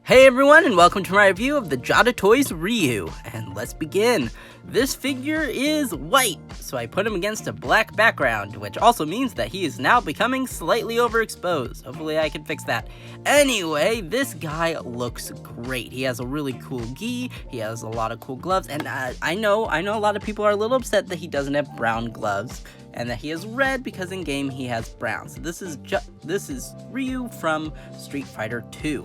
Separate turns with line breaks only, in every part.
Hey everyone, and welcome to my review of the Jada Toys Ryu, and let's begin. This figure is white, so I put him against a black background, which also means that he is now becoming slightly overexposed. Hopefully I can fix that. Anyway, this guy looks great. He has a really cool gi, he has a lot of cool gloves, and I know a lot of people are a little upset that he doesn't have brown gloves, and that he has red because in game he has brown. So this is Ryu from Street Fighter 2.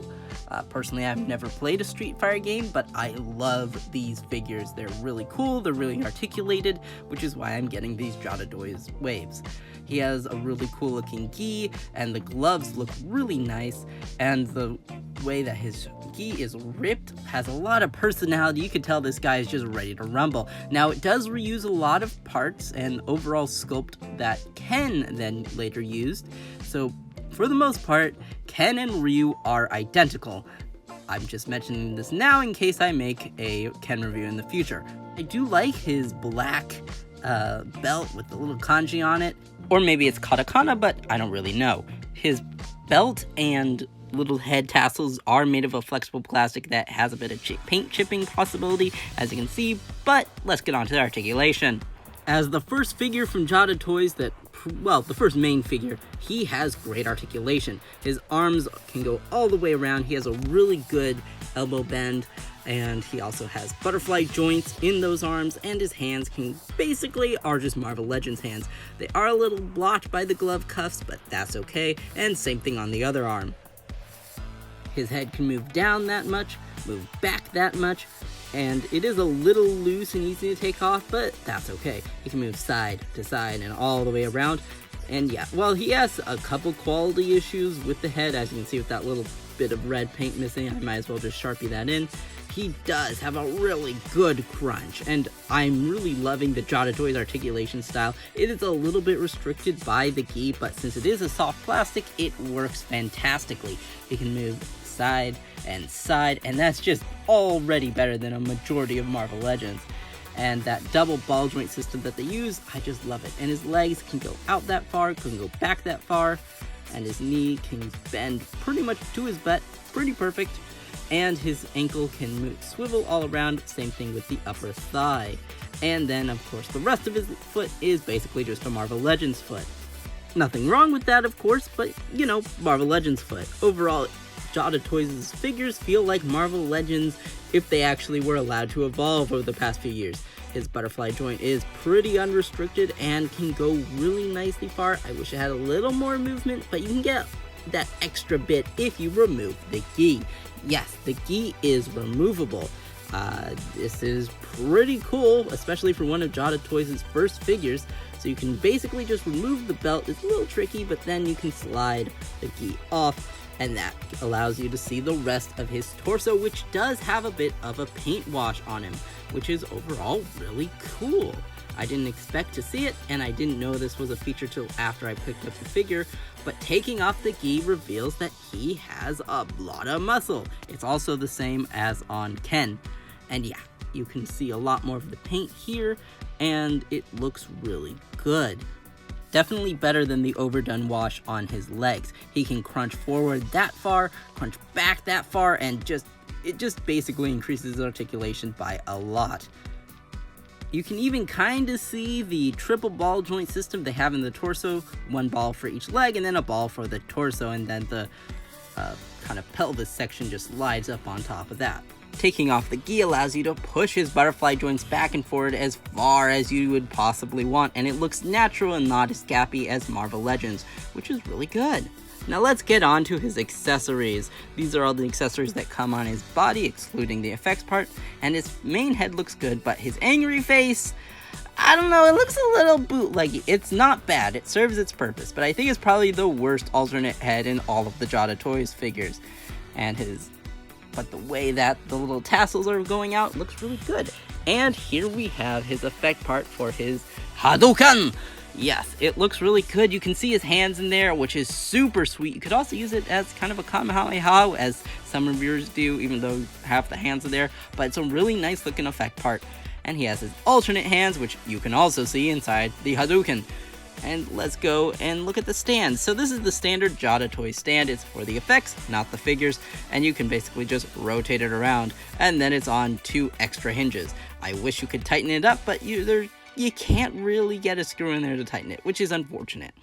Personally, I've never played a Street Fighter game, but I love these figures. They're really cool, they're really articulated, which is why I'm getting these Jada Toys waves. He has a really cool looking gi, and the gloves look really nice, and the way that his gi is ripped has a lot of personality. You can tell this guy is just ready to rumble. Now, it does reuse a lot of parts and overall sculpt that Ken then later used, so for the most part, Ken and Ryu are identical. I'm just mentioning this now in case I make a Ken review in the future. I do like his black belt with the little kanji on it, or maybe it's katakana, but I don't really know. His belt and little head tassels are made of a flexible plastic that has a bit of paint chipping possibility, as you can see, but let's get on to the articulation. As the first figure from Jada Toys the first main figure, he has great articulation. His arms can go all the way around, he has a really good elbow bend, and he also has butterfly joints in those arms, and his hands are just Marvel Legends hands. They are a little blocked by the glove cuffs, but that's okay, and same thing on the other arm. His head can move down that much, move back that much, and it is a little loose and easy to take off, but that's okay. He can move side to side and all the way around. And yeah, while he has a couple quality issues with the head, as you can see with that little bit of red paint missing, I might as well just Sharpie that in. He does have a really good crunch, and I'm really loving the Jada Toys articulation style. It is a little bit restricted by the gi, but since it is a soft plastic, it works fantastically. He can move side and side, and that's just already better than a majority of Marvel Legends. And that double ball joint system that they use, I just love it. And his legs can go out that far, can go back that far, and his knee can bend pretty much to his butt, pretty perfect. And his ankle can swivel all around, same thing with the upper thigh. And then, of course, the rest of his foot is basically just a Marvel Legends foot. Nothing wrong with that, of course, but, you know, Marvel Legends foot. Overall, Jada Toys' figures feel like Marvel Legends if they actually were allowed to evolve over the past few years. His butterfly joint is pretty unrestricted and can go really nicely far. I wish it had a little more movement, but you can get that extra bit if you remove the gi. Yes, the gi is removable. This is pretty cool, especially for one of Jada Toys' first figures. So you can basically just remove the belt. It's a little tricky, but then you can slide the gi off, and that allows you to see the rest of his torso, which does have a bit of a paint wash on him, which is overall really cool. I didn't expect to see it, and I didn't know this was a feature till after I picked up the figure, but taking off the gi reveals that he has a lot of muscle. It's also the same as on Ken. And yeah, you can see a lot more of the paint here, and it looks really good. Definitely better than the overdone wash on his legs. He can crunch forward that far, crunch back that far, and it just basically increases his articulation by a lot. You can even kind of see the triple ball joint system they have in the torso. One ball for each leg, and then a ball for the torso, and then the kind of pelvis section just slides up on top of that. Taking off the gi allows you to push his butterfly joints back and forward as far as you would possibly want, and it looks natural and not as gappy as Marvel Legends, which is really good. Now let's get on to his accessories. These are all the accessories that come on his body, excluding the effects part, and his main head looks good, but his angry face, I don't know, it looks a little bootleggy. It's not bad, it serves its purpose, but I think it's probably the worst alternate head in all of the Jada Toys figures. But the way that the little tassels are going out looks really good. And here we have his effect part for his Hadouken! Yes, it looks really good. You can see his hands in there, which is super sweet. You could also use it as kind of a Kamehameha, as some reviewers do, even though half the hands are there. But it's a really nice looking effect part. And he has his alternate hands, which you can also see inside the Hadouken. And let's go and look at the stand. So this is the standard Jada Toys stand. It's for the effects, not the figures, and you can basically just rotate it around, and then it's on 2 extra hinges. I wish you could tighten it up, but you can't really get a screw in there to tighten it, which is unfortunate.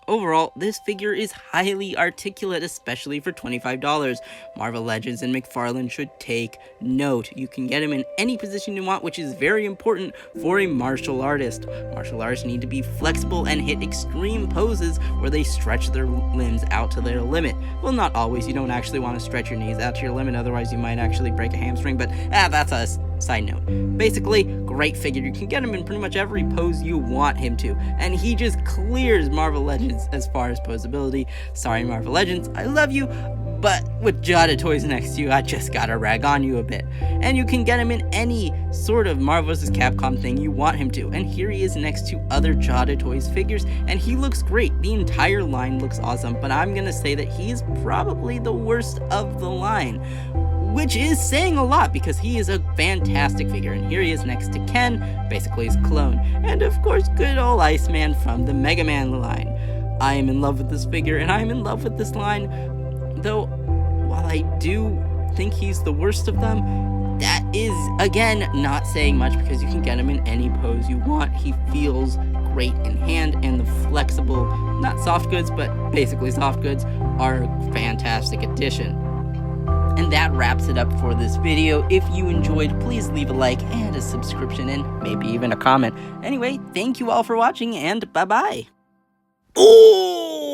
Overall, this figure is highly articulate, especially for $25. Marvel Legends and McFarlane should take note. You can get him in any position you want, which is very important for a martial artist. Martial artists need to be flexible and hit extreme poses where they stretch their limbs out to their limit. Well, not always. You don't actually want to stretch your knees out to your limit, otherwise you might actually break a hamstring, but that's a side note. Basically, great figure. You can get him in pretty much every pose you want him to, and he just clears Marvel Legends as far as posability. Sorry, Marvel Legends, I love you, but with Jada Toys next to you, I just gotta rag on you a bit. And you can get him in any sort of Marvel vs. Capcom thing you want him to, and here he is next to other Jada Toys figures, and he looks great. The entire line looks awesome, but I'm gonna say that he's probably the worst of the line, which is saying a lot because he is a fantastic figure. And here he is next to Ken, basically his clone, and of course good old Iceman from the Mega Man line. I am in love with this figure, and I am in love with this line, though while I do think he's the worst of them, that is, again, not saying much because you can get him in any pose you want. He feels great in hand, and the flexible, not soft goods, but basically soft goods, are a fantastic addition. And that wraps it up for this video. If you enjoyed, please leave a like and a subscription and maybe even a comment. Anyway, thank you all for watching, and bye-bye. Oh!